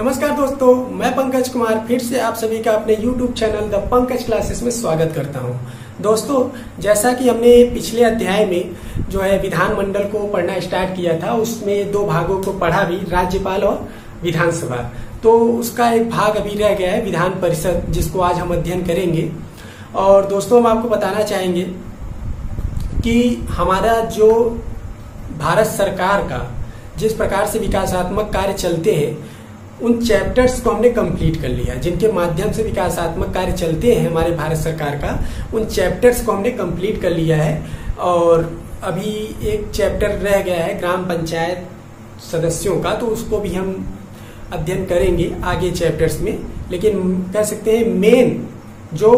नमस्कार दोस्तों, मैं पंकज कुमार फिर से आप सभी का अपने YouTube channel the Pankaj classes में स्वागत करता हूं। दोस्तों, जैसा कि हमने पिछले अध्याय में जो है विधानमंडल को पढ़ना स्टार्ट किया था, उसमें दो भागों को पढ़ा भी, राज्यपाल और विधानसभा। तो उसका एक भाग अभी रह गया है विधान परिषद, जिसको आज हम अध्ययन करेंगे। और दोस्तों, हम आपको बताना चाहेंगे कि हमारा जो भारत सरकार का जिस प्रकार से विकासात्मक कार्य चलते हैं, उन चैप्टर्स को हमने कंप्लीट कर लिया। जिनके माध्यम से विकासात्मक कार्य चलते हैं हमारे भारत सरकार का, उन चैप्टर्स को हमने कंप्लीट कर लिया है। और अभी एक चैप्टर रह गया है ग्राम पंचायत सदस्यों का, तो उसको भी हम अध्ययन करेंगे आगे चैप्टर्स में। लेकिन कह सकते हैं मेन जो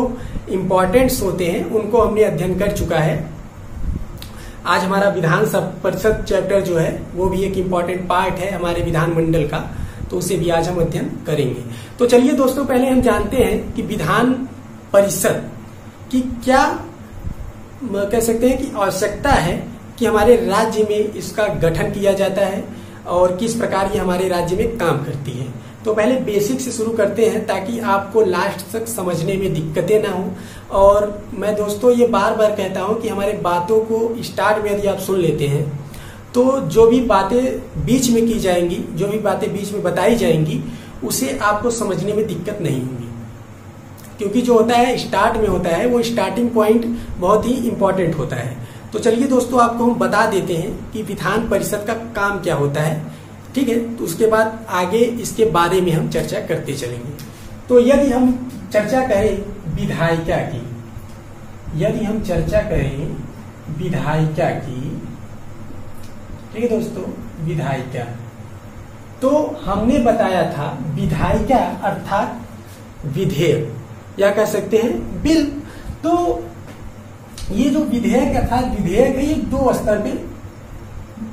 इम्पोर्टेंट्स होते हैं उनको हमने अध्ययन कर चुका है। आज हमारा विधान परिषद चैप्टर जो है वो भी एक इम्पॉर्टेंट पार्ट है हमारे विधानमंडल का, तो उसे भी आज हम अध्ययन करेंगे। तो चलिए दोस्तों, पहले हम जानते हैं कि विधान परिषद की क्या कह सकते हैं कि आवश्यकता है कि हमारे राज्य में इसका गठन किया जाता है और किस प्रकार ये हमारे राज्य में काम करती है। तो पहले बेसिक से शुरू करते हैं ताकि आपको लास्ट तक समझने में दिक्कतें ना हो। और मैं दोस्तों ये बार बार कहता हूं कि हमारे बातों को स्टार्ट में यदि आप सुन लेते हैं तो जो भी बातें बीच में की जाएंगी, जो भी बातें बीच में बताई जाएंगी, उसे आपको समझने में दिक्कत नहीं होगी। क्योंकि जो होता है स्टार्ट में होता है, वो स्टार्टिंग पॉइंट बहुत ही इंपॉर्टेंट होता है। तो चलिए दोस्तों, आपको हम बता देते हैं कि विधान परिषद का काम क्या होता है, ठीक है। तो उसके बाद आगे इसके बारे में हम चर्चा करते चलेंगे। तो यदि हम चर्चा करें विधायिका की, यदि हम चर्चा करें विधायिका की, ठीक है दोस्तों, विधायिका, तो हमने बताया था विधायिका अर्थात विधेयक या कह सकते हैं बिल। तो ये जो विधेयक अर्थात विधेयक है, ये दो स्तर पे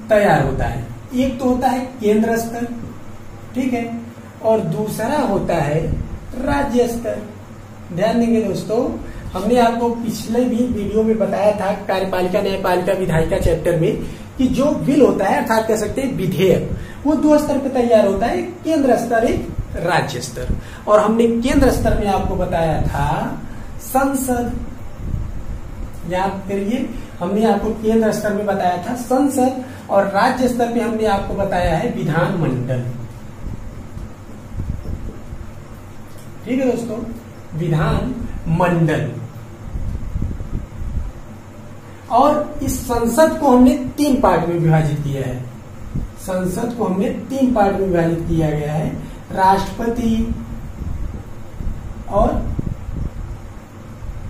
तैयार होता है। एक तो होता है केंद्र स्तर, ठीक है, और दूसरा होता है राज्य स्तर। ध्यान देंगे दोस्तों, हमने आपको पिछले भी वीडियो में बताया था कार्यपालिका न्यायपालिका विधायिका चैप्टर में कि जो बिल होता है अर्थात कह सकते हैं विधेयक, वो दो स्तर पे तैयार होता है, केंद्र स्तर, एक राज्य स्तर। और हमने केंद्र स्तर में आपको बताया था संसद, याद करिए, हमने आपको केंद्र स्तर में बताया था संसद, और राज्य स्तर पे हमने आपको बताया है विधानमंडल। ठीक है दोस्तों, विधानमंडल। और इस संसद को हमने तीन पार्ट में विभाजित किया है। संसद को हमने तीन पार्ट में विभाजित किया गया है, राष्ट्रपति और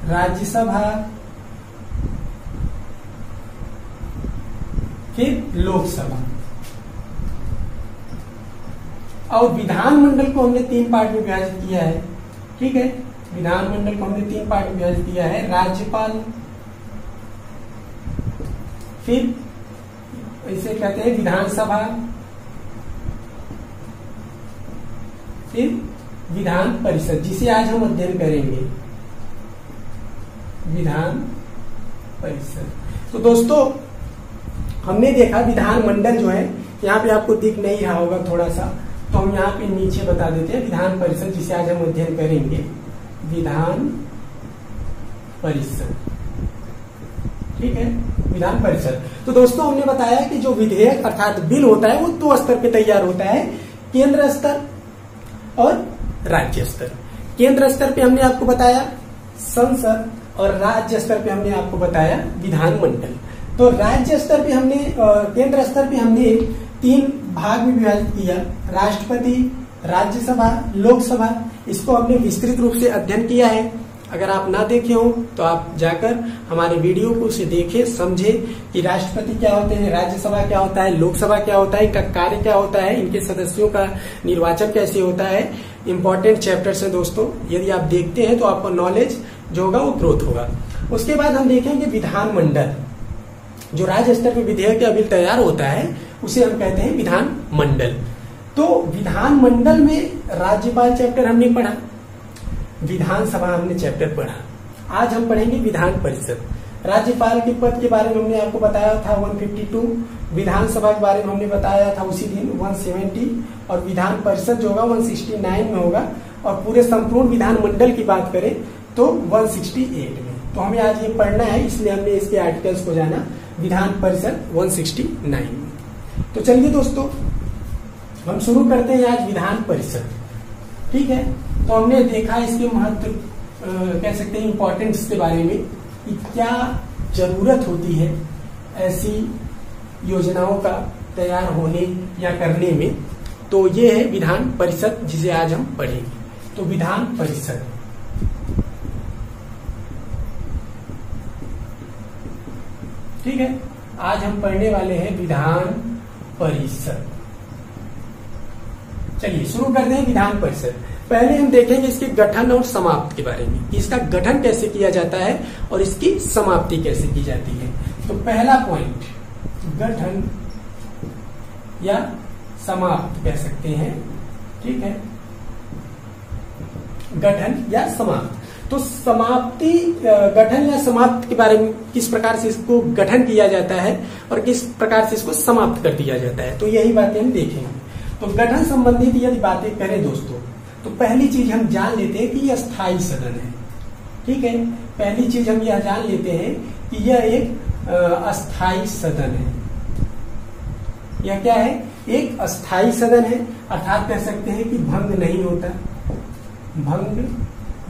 राज्यसभा, फिर लोकसभा। और विधानमंडल को हमने तीन पार्ट में विभाजित किया है, ठीक है। विधानमंडल को हमने तीन पार्ट में विभाजित किया है, राज्यपाल, फिर इसे कहते हैं विधानसभा, फिर विधान परिषद, जिसे आज हम अध्ययन करेंगे, विधान परिषद। तो दोस्तों, हमने देखा विधानमंडल जो है, यहाँ पे आपको दिख नहीं रहा होगा थोड़ा सा, तो हम यहाँ पे नीचे बता देते हैं विधान परिषद, जिसे आज हम अध्ययन करेंगे, विधान परिषद, ठीक है, विधान परिषद। तो दोस्तों, हमने बताया कि जो विधेयक अर्थात बिल होता है वो दो स्तर पे तैयार होता है, केंद्र स्तर और राज्य स्तर। केंद्र स्तर पे हमने आपको बताया संसद, और राज्य स्तर पे हमने आपको बताया विधानमंडल। तो राज्य स्तर पे हमने केंद्र स्तर पे हमने तीन भाग में विभाजित किया, राष्ट्रपति, राज्यसभा, लोकसभा। इसको हमने विस्तृत रूप से अध्ययन किया है। अगर आप ना देखे हो तो आप जाकर हमारे वीडियो को उसे देखें, समझे कि राष्ट्रपति क्या होते हैं, राज्यसभा क्या होता है, लोकसभा क्या होता है, इनका कार्य क्या होता है, इनके सदस्यों का निर्वाचन कैसे होता है। इंपॉर्टेंट चैप्टर्स है दोस्तों, यदि आप देखते हैं तो आपको नॉलेज जो होगा वो ग्रोथ होगा। उसके बाद हम देखेंगे विधानमंडल, जो राज्य स्तर पर विधेयक या बिल तैयार होता है, उसे हम कहते हैं विधानमंडल। तो विधानमंडल में राज्यपाल चैप्टर हमने पढ़ा, विधानसभा हमने चैप्टर पढ़ा। आज हम पढ़ेंगे विधान परिषद। राज्यपाल के पद के बारे में हमने आपको बताया था 152, विधानसभा के बारे में हमने बताया था उसी दिन 170, और विधान परिषद जो होगा 169 में होगा, और पूरे संपूर्ण विधानमंडल की बात करें तो 168 में। तो हमें आज ये पढ़ना है, इसलिए हमने इसके आर्टिकल्स को जाना, विधान परिषद 169 में। तो चलिए दोस्तों हम शुरू करते हैं आज विधान परिषद। ठीक है, तो हमने देखा इसके महत्व, कह सकते हैं इंपॉर्टेंस के बारे में कि क्या जरूरत होती है ऐसी योजनाओं का तैयार होने या करने में। तो ये है विधान परिषद जिसे आज हम पढ़ेंगे। तो विधान परिषद, ठीक है, आज हम पढ़ने वाले हैं विधान परिषद। चलिए शुरू करते हैं विधान परिषद। पहले हम देखेंगे इसके गठन और समाप्ति के बारे में कि इसका गठन कैसे किया जाता है और इसकी समाप्ति कैसे की जाती है। तो पहला पॉइंट, गठन या समाप्त कह सकते हैं। ठीक है, गठन या समाप्त। तो समाप्ति, गठन या समाप्त के बारे में किस प्रकार से इसको गठन किया जाता है और किस प्रकार से इसको समाप्त कर दिया जाता है, तो यही बातें हम देखेंगे। तो गठन संबंधित यदि बातें करें दोस्तों, तो पहली चीज हम जान लेते हैं कि यह स्थायी सदन है। ठीक है, पहली चीज हम यह जान लेते हैं कि यह एक अस्थायी सदन है। यह क्या है? एक अस्थायी सदन है, अर्थात कह सकते हैं कि भंग नहीं होता, भंग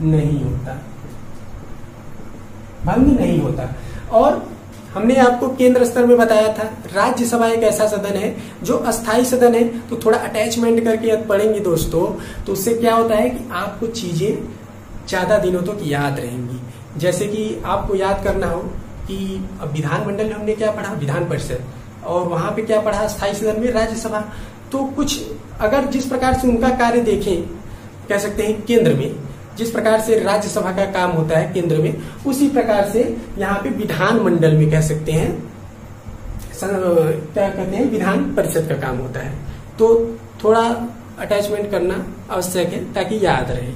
नहीं होता, भंग नहीं होता। और हमने आपको केंद्र स्तर में बताया था राज्यसभा एक ऐसा सदन है जो अस्थायी सदन है। तो थोड़ा अटैचमेंट करके पढ़ेंगे दोस्तों, तो उससे क्या होता है कि आपको चीजें ज्यादा दिनों तक याद रहेंगी। जैसे कि आपको याद करना हो कि अब विधानमंडल में हमने क्या पढ़ा, विधान परिषद, और वहां पे क्या पढ़ा, अस्थायी सदन में राज्यसभा। तो कुछ अगर जिस प्रकार से उनका कार्य देखें, कह सकते हैं केंद्र में जिस प्रकार से राज्यसभा का काम होता है केंद्र में, उसी प्रकार से यहाँ पे विधानमंडल में कह सकते हैं क्या कहते हैं, विधान परिषद का काम होता है। तो थोड़ा अटैचमेंट करना आवश्यक है ताकि याद रहे।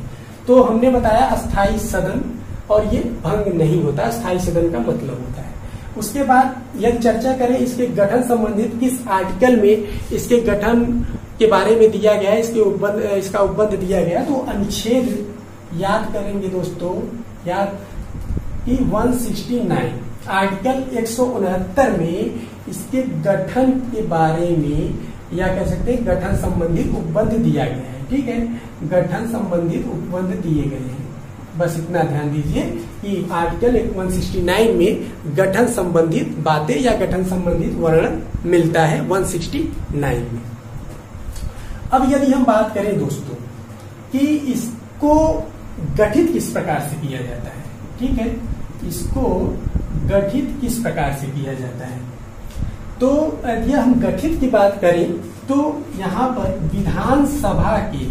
तो हमने बताया अस्थायी सदन, और ये भंग नहीं होता, अस्थायी सदन का मतलब होता है। उसके बाद यदि चर्चा करें इसके गठन संबंधित किस आर्टिकल में इसके गठन के बारे में दिया गया है, इसका उपबंध दिया गया, तो अनुच्छेद याद करेंगे दोस्तों, याद कि 169 आर्टिकल 169 में इसके गठन के बारे में, या कह सकते हैं गठन संबंधित उपबंध दिया गया है। ठीक है, गठन संबंधित उपबंध दिए गए हैं। बस इतना ध्यान दीजिए कि आर्टिकल 169 में गठन संबंधित बातें या गठन संबंधित वर्णन मिलता है 169 में। अब यदि हम बात करें दोस्तों कि इसको गठित किस प्रकार से किया जाता है, ठीक है, इसको गठित किस प्रकार से किया जाता है, तो यदि हम गठित की बात करें तो यहाँ पर विधानसभा के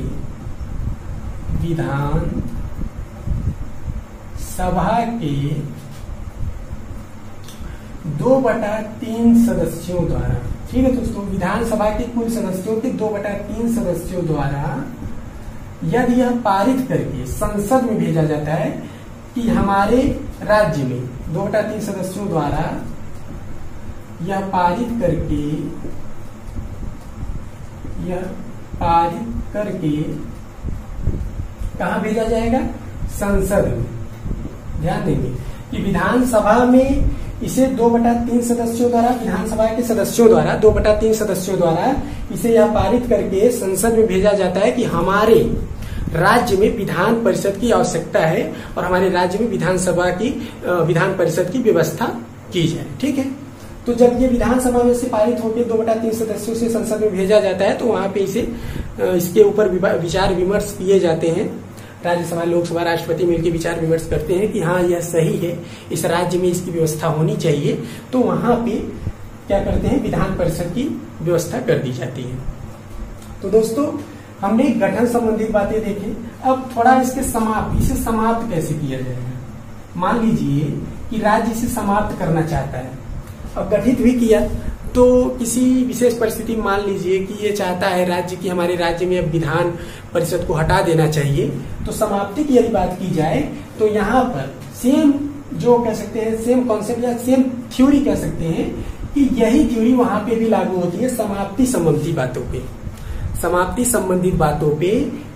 2/3 सदस्यों द्वारा, ठीक है दोस्तों, विधानसभा के कुल सदस्यों के 2/3 सदस्यों द्वारा यदि यह पारित करके संसद में भेजा जाता है कि हमारे राज्य में 2/3 सदस्यों द्वारा यह पारित करके कहाँ भेजा जाएगा, संसद में। ध्यान देंगे कि विधानसभा में इसे 2/3 सदस्यों द्वारा, विधानसभा के सदस्यों द्वारा 2/3 सदस्यों द्वारा इसे यह पारित करके संसद में भेजा जाता है कि हमारे राज्य में विधान परिषद की आवश्यकता है और हमारे राज्य में विधान परिषद की व्यवस्था की जाए। ठीक है, तो जब ये विधानसभा में से पारित होकर 2/3 सदस्यों से संसद में भेजा जाता है तो वहां पे इसके ऊपर विचार विमर्श किए जाते हैं। राज्यसभा, लोकसभा, राष्ट्रपति मिलकर विचार विमर्श करते हैं कि हाँ यह सही है, इस राज्य में इसकी व्यवस्था होनी चाहिए। तो वहां पे क्या करते हैं, विधान परिषद की व्यवस्था कर दी जाती है। तो दोस्तों हमने गठन संबंधित बातें देखी। अब थोड़ा इसे समाप्त कैसे किया जाएगा। मान लीजिए कि राज्य इसे समाप्त करना चाहता है, अब गठित भी किया, तो किसी विशेष परिस्थिति मान लीजिए कि ये चाहता है राज्य की हमारे राज्य में अब विधान परिषद को हटा देना चाहिए, तो समाप्ति की यदि बात की जाए तो यहाँ पर सेम जो कह सकते हैं सेम कॉन्सेप्ट या सेम थ्योरी कह सकते हैं कि यही थ्योरी वहां पे भी लागू होती है समाप्ति संबंधी बातों पे। समाप्ति संबंधित बातों पे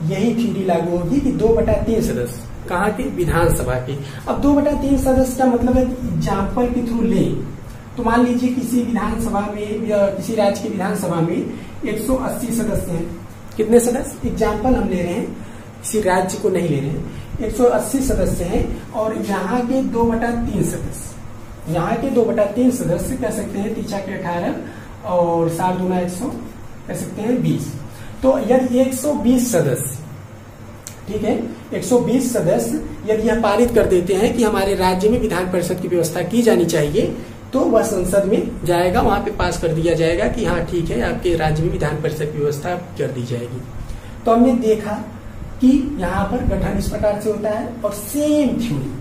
यही थ्योरी लागू होगी कि 2/3 सदस्य कहाँ के, विधानसभा के। अब 2/3 सदस्य का मतलब है एग्जाम्पल के थ्रू ले तो मान लीजिए किसी विधानसभा में या किसी राज्य की विधानसभा में 180 सदस्य हैं। कितने सदस्य, एग्जाम्पल हम ले रहे हैं, किसी राज्य को नहीं ले रहे हैं। 180 सदस्य हैं और यहाँ के 2/3 सदस्य, यहाँ के 2/3 सदस्य कह सकते हैं 3 के 18 और 7 दूना 100 कह सकते हैं 20। तो यदि 120 सदस्य, ठीक है, 120 सदस्य यदि यह पारित कर देते हैं कि हमारे राज्य में विधान परिषद की व्यवस्था की जानी चाहिए तो वह संसद में जाएगा, वहां पे पास कर दिया जाएगा कि हाँ ठीक है आपके राज्य में विधान परिषद की व्यवस्था कर दी जाएगी। तो हमने देखा कि यहाँ पर गठन इस प्रकार से होता है और सेम थ्योरी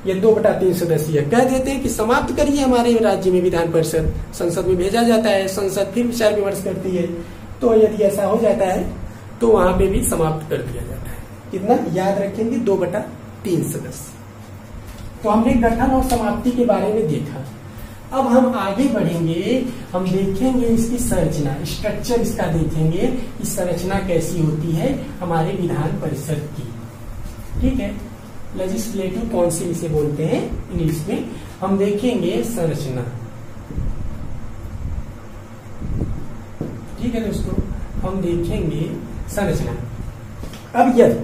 ये 2/3 सदस्य कह देते हैं कि समाप्त करिए हमारे राज्य में विधान परिषद, संसद में भेजा जाता है, संसद फिर विचार विमर्श करती है। तो यदि ऐसा हो जाता है तो वहां पे भी समाप्त कर दिया जाता है। कितना याद रखेंगे, 2/3 सदस्य। तो हमने गठन और समाप्ति के बारे में देखा। अब हम आगे बढ़ेंगे, हम देखेंगे इसकी संरचना, स्ट्रक्चर इसका देखेंगे कि संरचना कैसी होती है हमारे विधान परिषद की। ठीक है, लेजिस्लेटिव काउंसिल इसे बोलते हैं इंग्लिश में। हम देखेंगे संरचना। ठीक है दोस्तों, हम देखेंगे संरचना। अब यदि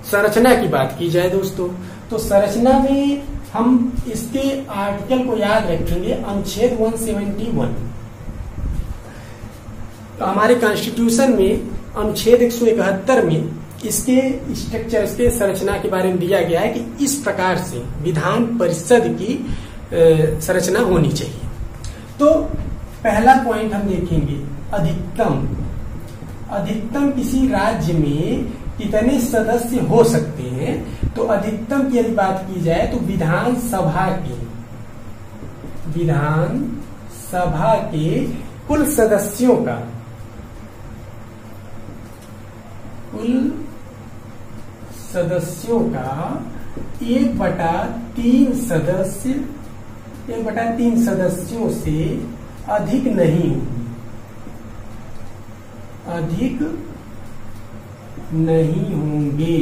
संरचना की बात की जाए दोस्तों, तो संरचना में हम इसके आर्टिकल को याद रखेंगे, अनुच्छेद 171। तो हमारे कॉन्स्टिट्यूशन में अनुच्छेद 171 में इसके स्ट्रक्चर, इसके संरचना के बारे में दिया गया है कि इस प्रकार से विधान परिषद की संरचना होनी चाहिए। तो पहला पॉइंट हम देखेंगे, अधिकतम। अधिकतम किसी राज्य में कितने सदस्य हो सकते हैं, तो अधिकतम की यदि बात की जाए तो विधानसभा के कुल सदस्यों का, कुल सदस्यों का 1/3 सदस्य, 1/3 सदस्यों से अधिक नहीं होगी, अधिक नहीं होंगे।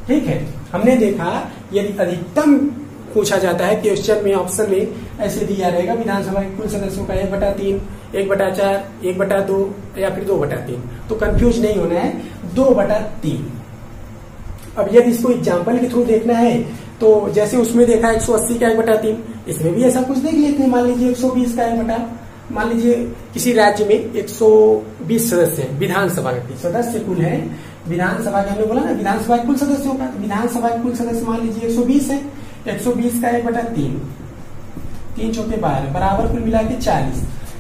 ठीक है, हमने देखा यदि अधिकतम पूछा जाता है क्वेश्चन में, ऑप्शन में ऐसे दिया रहेगा विधानसभा के कुल सदस्यों का 1/3, 1/4, 1/2 या फिर 2/3। तो कंफ्यूज नहीं होना है, 2/3। अब यदि इसको एग्जाम्पल के थ्रू देखना है तो जैसे उसमें देखा 180 का 1/3, इसमें भी ऐसा कुछ देख लेते हैं। मान लीजिए 120 का 1/, मान लीजिए किसी राज्य में 120 सदस्य हैं, विधानसभा के सदस्य कुल है, विधानसभा के हमने बोला ना विधानसभा के कुल सदस्यों का, विधानसभा के कुल सदस्य मान लीजिए 120 है, 120 का 1/3, 3 चौके 12 बराबर कुल मिला के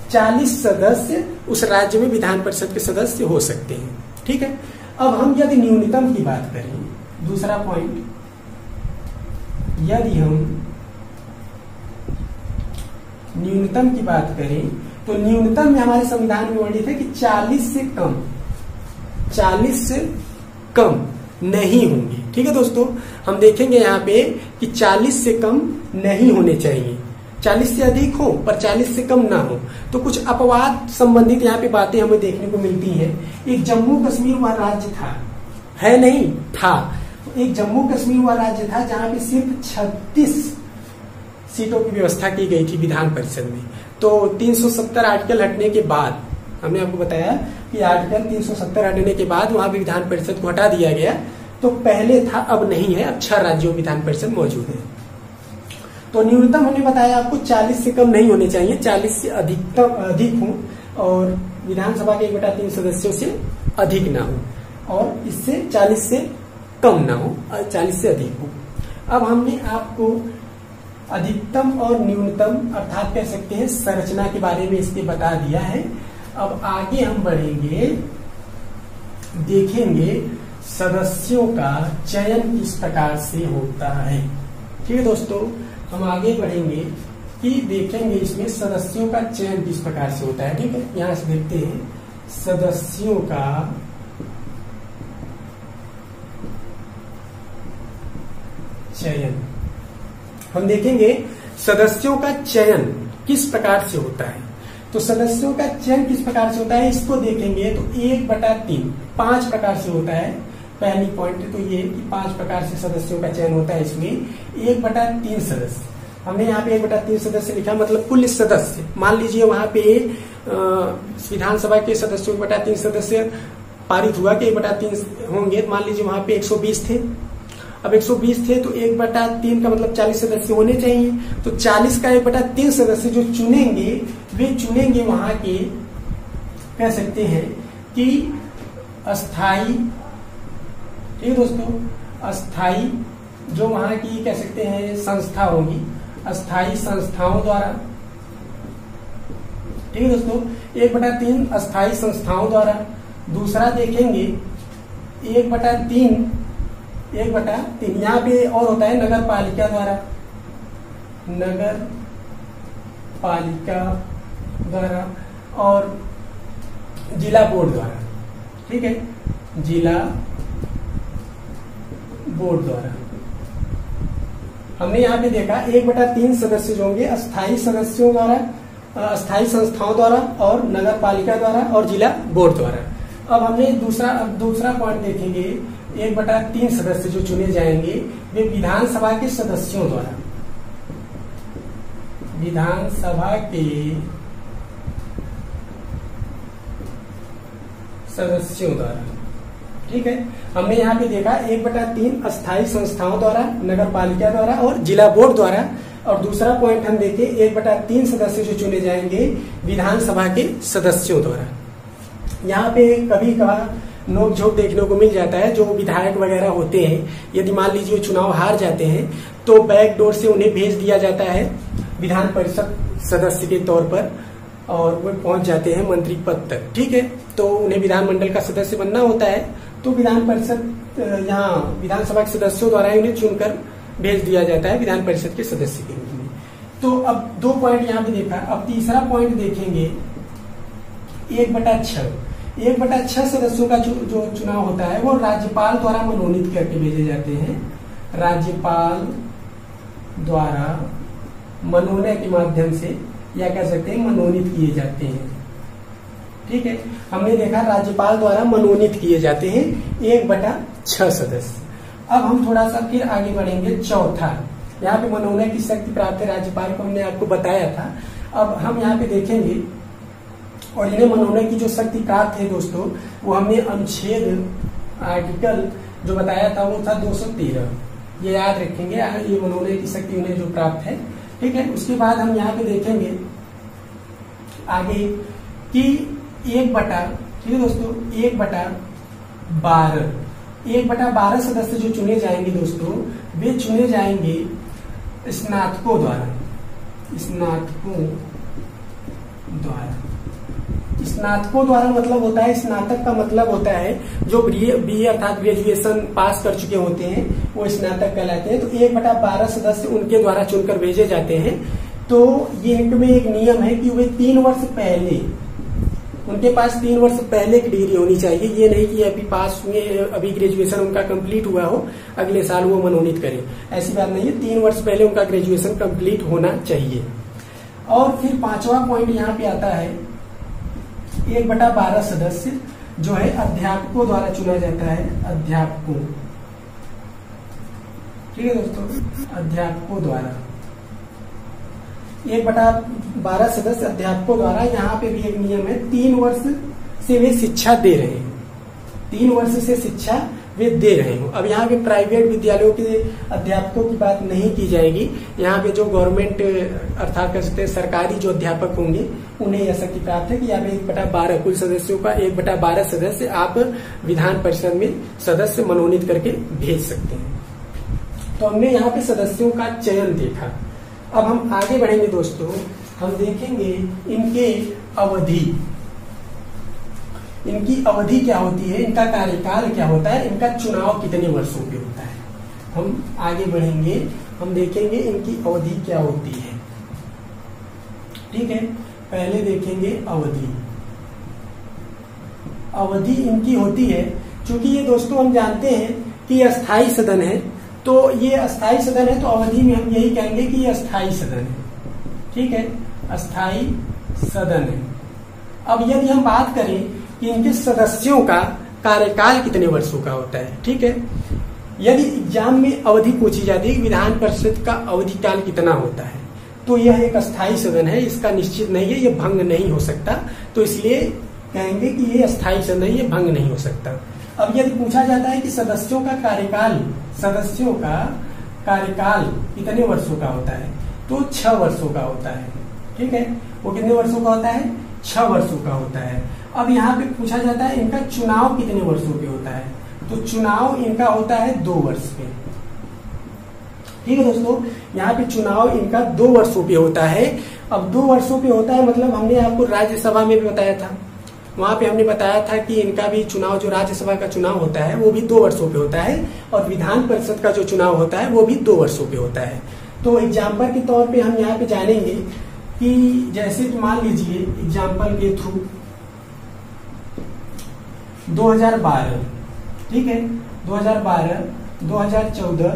40 सदस्य उस राज्य में विधान परिषद के सदस्य हो सकते हैं। ठीक है, अब हम यदि न्यूनतम की बात करें, दूसरा पॉइंट, यदि हम न्यूनतम की बात करें तो न्यूनतम में हमारे संविधान में वर्णित है कि 40 से कम नहीं होंगे। ठीक है दोस्तों, हम देखेंगे यहाँ पे कि 40 से कम नहीं होने चाहिए, 40 से अधिक हो पर 40 से कम ना हो। तो कुछ अपवाद संबंधित यहाँ पे बातें हमें देखने को मिलती हैं। एक जम्मू कश्मीर वह राज्य था, है नहीं था, एक जम्मू कश्मीर वह राज्य था जहाँ पे सिर्फ 36 सीटों की व्यवस्था की गई थी विधान परिषद में। तो 370 आर्टिकल हटने के बाद, हमने आपको बताया कि आर्टिकल 370 हटने के बाद वहां भी विधान परिषद को हटा दिया गया। तो पहले था, अब नहीं है, अब 6 राज्यों में विधान परिषद मौजूद है। तो न्यूनतम हमने बताया आपको 40 से कम नहीं होने चाहिए, 40 से अधिक हो और विधानसभा के 1/3 सदस्यों से अधिक ना हो और इससे 40 से कम ना हो और 40 से अधिक हो। अब हमने आपको अधिकतम और न्यूनतम अर्थात कह सकते हैं संरचना के बारे में इसके बता दिया है। अब आगे हम बढ़ेंगे, देखेंगे सदस्यों का चयन किस प्रकार से होता है। ठीक है दोस्तों, हम आगे बढ़ेंगे कि देखेंगे इसमें सदस्यों का चयन किस प्रकार से होता है। ठीक है, यहां से देखते हैं सदस्यों का चयन। हम देखेंगे सदस्यों का चयन किस प्रकार से होता है। तो सदस्यों का चयन किस प्रकार से होता है इसको देखेंगे तो 1/3 5 प्रकार से होता है। पहली पॉइंट तो ये कि 5 प्रकार से सदस्यों का चयन होता है। इसमें 1/3 सदस्य, हमने यहाँ पे 1/3 सदस्य लिखा, मतलब कुल सदस्य। मान लीजिए वहां पे विधानसभा के सदस्यों 1/3 सदस्य पारित हुआ कि 1/3 होंगे। मान लीजिए वहां पे 120 थे। अब 120 थे तो 1/3 का मतलब 40 सदस्य होने चाहिए। तो 40 का 1/3 सदस्य जो चुनेंगे वे चुनेंगे वहां के, कह सकते हैं कि अस्थाई, ठीक है दोस्तों, अस्थाई जो वहां की कह सकते हैं संस्था होगी, अस्थाई संस्थाओं द्वारा, ठीक है दोस्तों, 1/3 अस्थाई संस्थाओं द्वारा। दूसरा देखेंगे 1/3 यहाँ पे और होता है नगर पालिका द्वारा, नगर पालिका द्वारा और जिला बोर्ड द्वारा, ठीक है, जिला बोर्ड द्वारा। हमने यहाँ पे देखा 1/3 सदस्य जो होंगे अस्थाई सदस्यों द्वारा, अस्थाई संस्थाओं द्वारा और नगर पालिका द्वारा और जिला बोर्ड द्वारा। अब हमने दूसरा पॉइंट देखेंगे 1/3 सदस्य जो चुने जाएंगे वे विधानसभा के सदस्यों द्वारा, विधानसभा के सदस्यों द्वारा, ठीक है। हमने यहाँ पे देखा 1/3 अस्थाई संस्थाओं द्वारा, नगर पालिका द्वारा और जिला बोर्ड द्वारा। और दूसरा पॉइंट हम देखें 1/3 सदस्य जो चुने जाएंगे विधानसभा के सदस्यों द्वारा। यहाँ पे कभी कभार नोकझोंक देखने को मिल जाता है। जो विधायक वगैरह होते हैं यदि मान लीजिए चुनाव हार जाते हैं तो बैक डोर से उन्हें भेज दिया जाता है विधान परिषद सदस्य के तौर पर और वो पहुंच जाते हैं मंत्री पद तक, ठीक है। तो उन्हें विधानमंडल का सदस्य बनना होता है तो विधान परिषद यहाँ विधानसभा के सदस्यों द्वारा उन्हें चुनकर भेज दिया जाता है विधान परिषद के सदस्य के रूप में। तो अब 2 पॉइंट यहाँ पे देखा। अब तीसरा पॉइंट देखेंगे 1/6 सदस्यों का जो चुनाव होता है वो राज्यपाल द्वारा मनोनीत करके भेजे जाते हैं। राज्यपाल द्वारा मनोनयन के माध्यम से या कह सकते हैं मनोनीत किए जाते हैं, ठीक है। हमने देखा राज्यपाल द्वारा मनोनीत किए जाते हैं 1/6 सदस्य। अब हम थोड़ा सा फिर आगे बढ़ेंगे। चौथा, यहाँ पे मनोनयन की शक्ति प्राप्त है राज्यपाल को, हमने आपको बताया था। अब हम यहाँ पे देखेंगे और इन्हें मनोनयन की जो शक्ति प्राप्त है दोस्तों वो हमने अनुच्छेद आर्टिकल जो बताया था वो था 213, ये याद रखेंगे। ये मनोनयन की शक्ति उन्हें जो प्राप्त है, ठीक है। उसके बाद हम यहाँ पे देखेंगे आगे कि 1/12 सदस्य जो चुने जाएंगे दोस्तों वे चुने जाएंगे स्नातकों द्वारा, स्नातकों द्वारा मतलब होता है, स्नातक का मतलब होता है जो बीए अर्थात ग्रेजुएशन पास कर चुके होते हैं वो स्नातक कहलाते हैं। तो 1/12 सदस्य उनके द्वारा चुनकर भेजे जाते हैं। तो ये इनमें एक नियम है कि वे 3 वर्ष पहले, उनके पास 3 वर्ष पहले की डिग्री होनी चाहिए। ये नहीं कि अभी पास हुए, अभी ग्रेजुएशन उनका कंप्लीट हुआ हो अगले साल वो मनोनीत करें, ऐसी बात नहीं है। 3 वर्ष पहले उनका ग्रेजुएशन कंप्लीट होना चाहिए। और फिर 5वां पॉइंट यहाँ पे आता है 1/12 सदस्य जो है अध्यापकों द्वारा चुना जाता है, अध्यापकों, ठीक है दोस्तों, अध्यापकों द्वारा 1/12 सदस्य अध्यापकों द्वारा। यहाँ पे भी एक नियम है, 3 वर्ष से वे शिक्षा दे रहे हैं, 3 वर्ष से शिक्षा वे दे रहे हो। अब यहाँ पे प्राइवेट विद्यालयों के अध्यापकों की बात नहीं की जाएगी। यहाँ पे जो गवर्नमेंट अर्थात कह सकते हैं सरकारी जो अध्यापक होंगे उन्हें यह शक्ति प्राप्त है कि आप 1/12 कुल सदस्यों का 1/12 सदस्य आप विधान परिषद में सदस्य मनोनीत करके भेज सकते हैं। तो हमने यहाँ पे सदस्यों का चयन देखा। अब हम आगे बढ़ेंगे दोस्तों, हम देखेंगे इनके अवधि, इनकी अवधि क्या होती है, इनका कार्यकाल क्या होता है, इनका चुनाव कितने वर्षों पे होता है। हम आगे बढ़ेंगे, हम देखेंगे इनकी अवधि क्या होती है, ठीक है। पहले देखेंगे अवधि। अवधि इनकी होती है, क्योंकि ये दोस्तों हम जानते हैं कि अस्थाई सदन है तो ये अस्थाई सदन है, तो अवधि में हम यही कहेंगे कि ये अस्थाई सदन है। ठीक है, अस्थाई सदन है। अब यदि हम बात करें कि इनके सदस्यों का कार्यकाल कितने वर्षों का होता है, ठीक है, यदि एग्जाम में अवधि पूछी जाती है विधान परिषद का अवधि काल कितना होता है, तो यह एक अस्थाई सदन है, इसका निश्चित नहीं है, ये भंग नहीं हो सकता, तो इसलिए कहेंगे कि ये अस्थाई सदन है, ये भंग नहीं हो सकता। अब यदि पूछा जाता है कि सदस्यों का कार्यकाल कितने वर्षों का होता है, तो 6 वर्षों का होता है। ठीक है, वो कितने वर्षों का होता है, 6 वर्षों का होता है। अब यहाँ पे पूछा जाता है इनका चुनाव कितने वर्षों पे होता है, तो चुनाव इनका होता है 2 वर्ष पे। ठीक है दोस्तों, यहाँ पे चुनाव इनका 2 वर्षों पे होता है। अब 2 वर्षों पे होता है मतलब हमने आपको राज्यसभा में भी बताया था, वहां पे हमने बताया था कि इनका भी चुनाव, जो राज्यसभा का चुनाव होता है वो भी 2 वर्षों पे होता है, और विधान परिषद का जो चुनाव होता है वो भी 2 वर्षों पे होता है। तो एग्जाम्पल के तौर पे हम यहाँ पे जानेंगे कि जैसे कि मान लीजिए एग्जाम्पल के थ्रू 2012, ठीक है, 2012, 2014,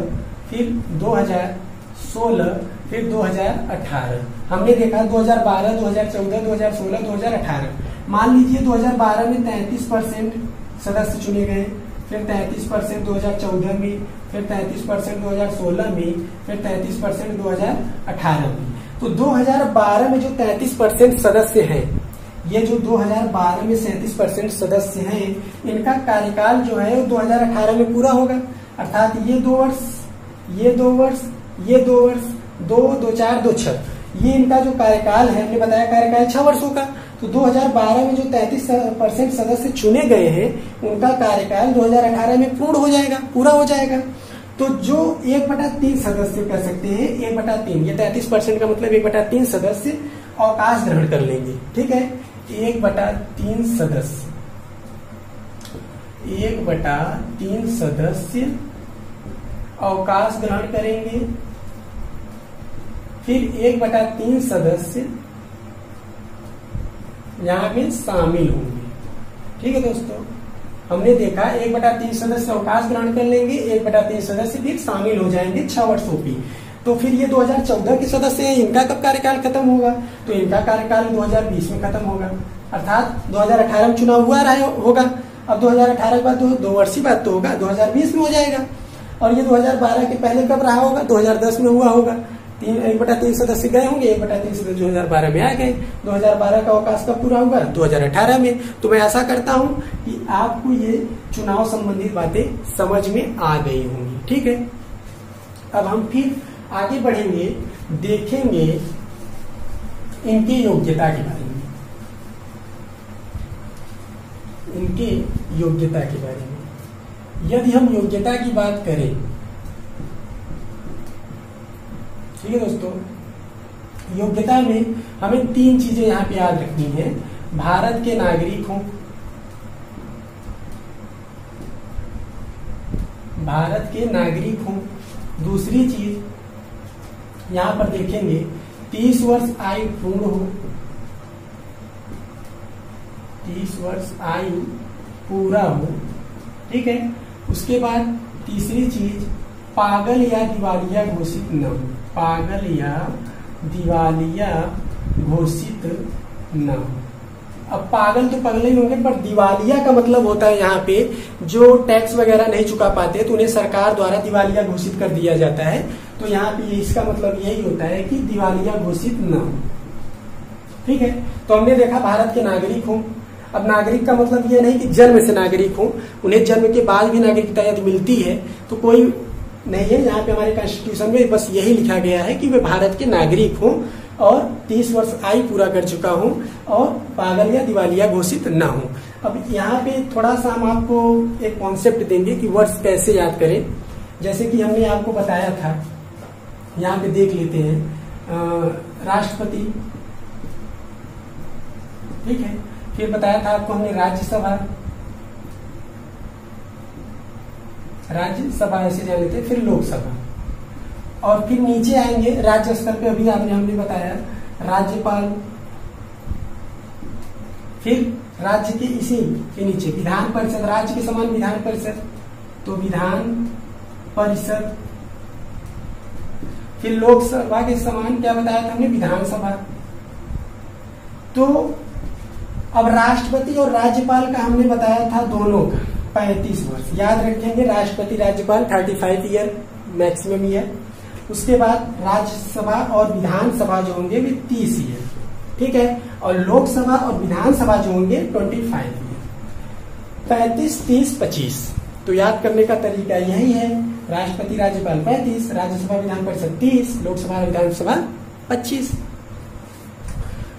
फिर 2016, फिर 2018। हमने देखा 2012, 2014, 2016, 2018। मान लीजिए 2012 में 33% सदस्य चुने गए, फिर 33% 2014 में, फिर 33% 2016 में, फिर 33% 2018 में। तो 2012 में जो 33% सदस्य हैं, ये जो 2012 में 37% सदस्य हैं, इनका कार्यकाल जो है वो 2018 में पूरा होगा। अर्थात ये 2 वर्ष, ये 2 वर्ष, ये 2 वर्ष, 2, 2, 4, 2, 6, ये इनका जो कार्यकाल है, हमने बताया कार्यकाल 6 वर्षों का। तो 2012 में जो 33% सदस्य चुने गए हैं, उनका कार्यकाल 2018 में पूर्ण हो जाएगा, पूरा हो जाएगा। तो जो 1/3 सदस्य कर सकते हैं, 1/3, ये 33% का मतलब 1/3 सदस्य अवकाश ग्रहण कर लेंगे। ठीक है, 1/3 सदस्य, 1/3 सदस्य अवकाश ग्रहण करेंगे, फिर 1/3 सदस्य यहाँ पे शामिल होंगे। ठीक है दोस्तों, हमने देखा 1/3 सदस्य अवकाश ग्रहण कर लेंगे, 1/3 सदस्य फिर शामिल हो जाएंगे 6 वर्षों की। तो फिर ये 2014 के सदस्य हैं, इनका कब कार्यकाल खत्म होगा, तो इनका कार्यकाल 2020 में खत्म होगा। अर्थात 2018 में चुनाव हुआ होगा, अब 2018 के बाद 2 वर्ष ही बाद तो होगा, 2020 में हो जाएगा। और ये 2012 के पहले कब रहा होगा, 2010 में हुआ होगा। 1/3 सदस्य गए होंगे, 1/3 सदस्य 2012 में आ गए। 2012 का अवकाश कब पूरा होगा, 2018 में। तो मैं ऐसा करता हूं कि आपको ये चुनाव संबंधित बातें समझ में आ गई होंगी। ठीक है, अब हम फिर आगे बढ़ेंगे, देखेंगे इनकी योग्यता के बारे में, इनकी योग्यता के बारे में। यदि हम योग्यता की बात करें, ठीक है दोस्तों, योग्यता में हमें 3 चीजें यहाँ पे याद रखनी है। भारत के नागरिक हों, भारत के नागरिक हों। दूसरी चीज यहाँ पर देखेंगे 30 वर्ष आयु पूर्ण हो, 30 वर्ष आयु पूरा हो। ठीक है, उसके बाद तीसरी चीज पागल या दिवालिया घोषित न हो, पागल या दिवालिया घोषित न हो। अब पागल तो पगले ही होंगे, पर दिवालिया का मतलब होता है यहाँ पे जो टैक्स वगैरह नहीं चुका पाते तो उन्हें सरकार द्वारा दिवालिया घोषित कर दिया जाता है। तो यहाँ पे इसका मतलब यही होता है कि दिवालिया घोषित न हो। ठीक है, तो हमने देखा भारत के नागरिक हों। अब नागरिक का मतलब ये नहीं कि जन्म से नागरिक हो, उन्हें जन्म के बाद भी नागरिकता यदि मिलती है तो कोई नहीं है। यहाँ पे हमारे कॉन्स्टिट्यूशन में बस यही लिखा गया है कि वे भारत के नागरिक हों और 30 वर्ष आयु पूरा कर चुका हूं और पागल या दिवालिया घोषित न हो। अब यहाँ पे थोड़ा सा हम आपको एक कॉन्सेप्ट देंगे कि वर्ष कैसे याद करें। जैसे कि हमने आपको बताया था, यहाँ पे देख लेते हैं राष्ट्रपति, ठीक है, फिर बताया था आपको हमने राज्यसभा, राज्यसभा ऐसे जान लेते हैं, फिर लोकसभा, और फिर नीचे आएंगे राज्य स्तर पे, अभी आपने हमने बताया राज्यपाल, फिर राज्य के इसी के नीचे विधान परिषद, राज्य के समान विधान परिषद, तो विधान परिषद फिर लोकसभा के समान क्या बताया था हमने, विधानसभा। तो अब राष्ट्रपति और राज्यपाल का हमने बताया था दोनों का 35 वर्ष, याद रखेंगे। राष्ट्रपति राज्यपाल 35 ईयर मैक्सिमम ईयर। उसके बाद राज्यसभा और विधानसभा जो होंगे वे 30 ईयर, ठीक है। और लोकसभा और विधानसभा जो होंगे 25 ईयर, 35, 30, 25। तो याद करने का तरीका यही है, राष्ट्रपति राज्यपाल 35, राज्यसभा विधान परिषद 30, लोकसभा विधानसभा 25।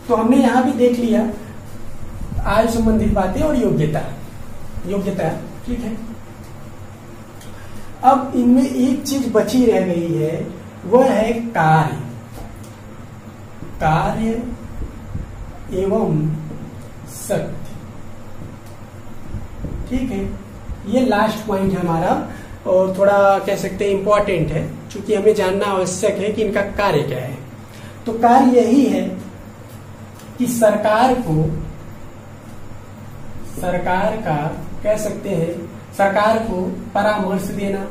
तो हमने यहां भी देख लिया आयु संबंधित बातें और योग्यता, ठीक है। अब इनमें एक चीज बची रह गई है, वह है कार्य एवं शक्ति, ठीक है। ये लास्ट पॉइंट है हमारा और थोड़ा कह सकते हैं इंपॉर्टेंट है, क्योंकि हमें जानना आवश्यक है कि इनका कार्य क्या है। तो कार्य यही है कि सरकार का कह सकते हैं, सरकार को परामर्श देना,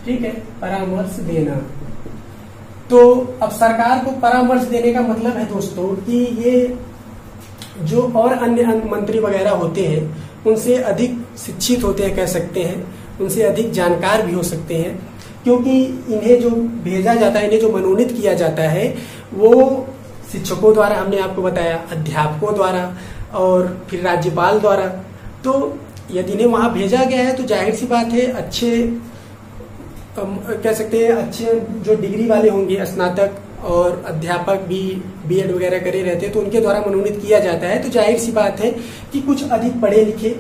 ठीक है, परामर्श देना। तो अब सरकार को परामर्श देने का मतलब है दोस्तों कि ये जो और अन्य मंत्री वगैरह होते हैं उनसे अधिक शिक्षित होते हैं, कह सकते हैं, उनसे अधिक जानकार भी हो सकते हैं, क्योंकि इन्हें जो भेजा जाता है, इन्हें जो मनोनीत किया जाता है वो शिक्षकों द्वारा, हमने आपको बताया, अध्यापकों द्वारा और फिर राज्यपाल द्वारा। तो यदि इन्हें वहां भेजा गया है तो जाहिर सी बात है अच्छे कह सकते हैं अच्छे जो डिग्री वाले होंगे, स्नातक और अध्यापक भी बीएड वगैरह करे रहते हैं, तो उनके द्वारा मनोनीत किया जाता है। तो जाहिर सी बात है कि कुछ अधिक पढ़े लिखे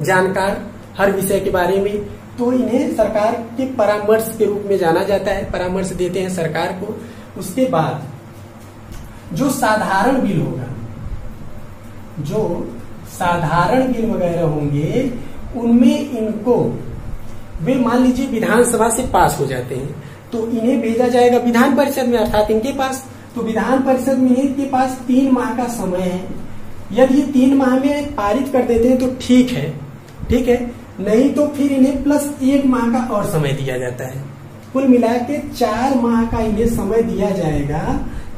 जानकार हर विषय के बारे में, तो इन्हें सरकार के परामर्श के रूप में जाना जाता है, परामर्श देते हैं सरकार को। उसके बाद जो साधारण बिल होगा, जो साधारण बिल वगैरह होंगे, उनमें इनको वे मान लीजिए विधानसभा से पास हो जाते हैं तो इन्हें भेजा जाएगा विधान परिषद में, अर्थात इनके पास। तो विधान परिषद में इनके पास 3 माह का समय है। यदि ये 3 माह में पारित कर देते हैं तो ठीक है, ठीक है, नहीं तो फिर इन्हें प्लस 1 माह का और समय दिया जाता है। कुल मिला के 4 माह का इन्हें समय दिया जाएगा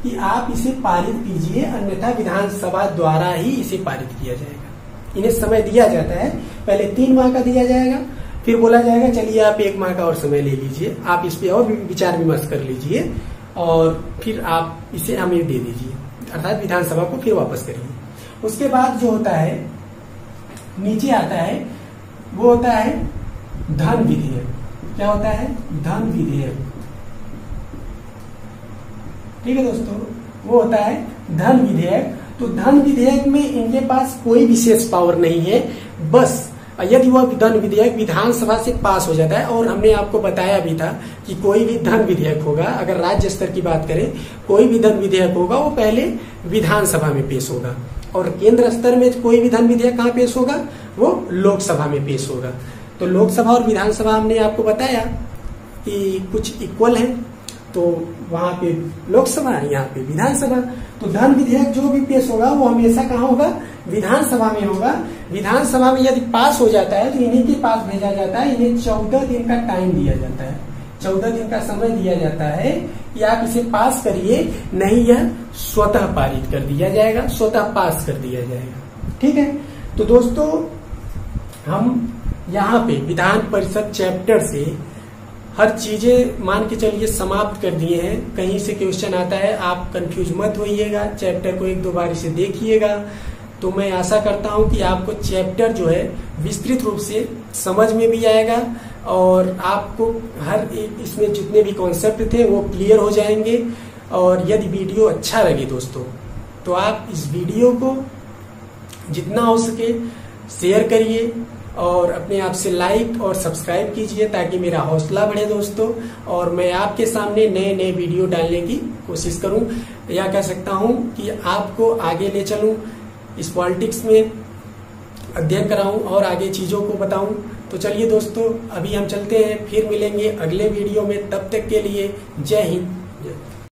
कि आप इसे पारित कीजिए, अन्यथा विधानसभा द्वारा ही इसे पारित किया जाएगा। इन्हें समय दिया जाता है, पहले 3 माह का दिया जाएगा, फिर बोला जाएगा चलिए आप 1 माह का और समय ले लीजिए, आप इस पे और विचार विमर्श कर लीजिए और फिर आप इसे हमें दे दीजिए, अर्थात विधानसभा को फिर वापस करिए। उसके बाद जो होता है नीचे आता है वो होता है धन विधेयक। क्या होता है? धन विधेयक, ठीक है दोस्तों, वो होता है धन विधेयक। तो धन विधेयक में इनके पास कोई विशेष पावर नहीं है, बस यदि वह धन विधेयक विधानसभा से पास हो जाता है, और हमने आपको बताया भी था कि कोई भी धन विधेयक होगा, अगर राज्य स्तर की बात करें, कोई भी धन विधेयक होगा वो पहले विधानसभा में पेश होगा, और केंद्र स्तर में कोई भी धन विधेयक कहाँ पेश होगा? वो लोकसभा में पेश होगा। तो लोकसभा और विधानसभा हमने आपको बताया कि कुछ इक्वल है, तो वहां पे लोकसभा, यहाँ पे विधानसभा। तो धन विधेयक जो भी पेश होगा वो हमेशा कहाँ होगा? विधानसभा में होगा। विधानसभा में यदि पास हो जाता है तो इन्हीं के पास भेजा जाता है, इन्हें 14 दिन का टाइम दिया जाता है, 14 दिन का समय दिया जाता है कि आप इसे पास करिए, नहीं यह स्वतः पारित कर दिया जाएगा, स्वतः पास कर दिया जाएगा। ठीक है, तो दोस्तों हम यहाँ पे विधान परिषद चैप्टर से हर चीजें मान के चलिए समाप्त कर दिए हैं। कहीं से क्वेश्चन आता है, आप कंफ्यूज मत होइएगा, चैप्टर को 1-2 बार इसे देखिएगा। तो मैं आशा करता हूं कि आपको चैप्टर जो है विस्तृत रूप से समझ में भी आएगा और आपको हर एक इसमें जितने भी कॉन्सेप्ट थे वो क्लियर हो जाएंगे। और यदि वीडियो अच्छा लगे दोस्तों तो आप इस वीडियो को जितना हो सके शेयर करिए और अपने आप से लाइक और सब्सक्राइब कीजिए ताकि मेरा हौसला बढ़े दोस्तों, और मैं आपके सामने नए नए वीडियो डालने की कोशिश करूं, या कह सकता हूं कि आपको आगे ले चलूं, इस पॉलिटिक्स में अध्ययन कराऊं और आगे चीजों को बताऊं। तो चलिए दोस्तों अभी हम चलते हैं, फिर मिलेंगे अगले वीडियो में। तब तक के लिए जय हिंद,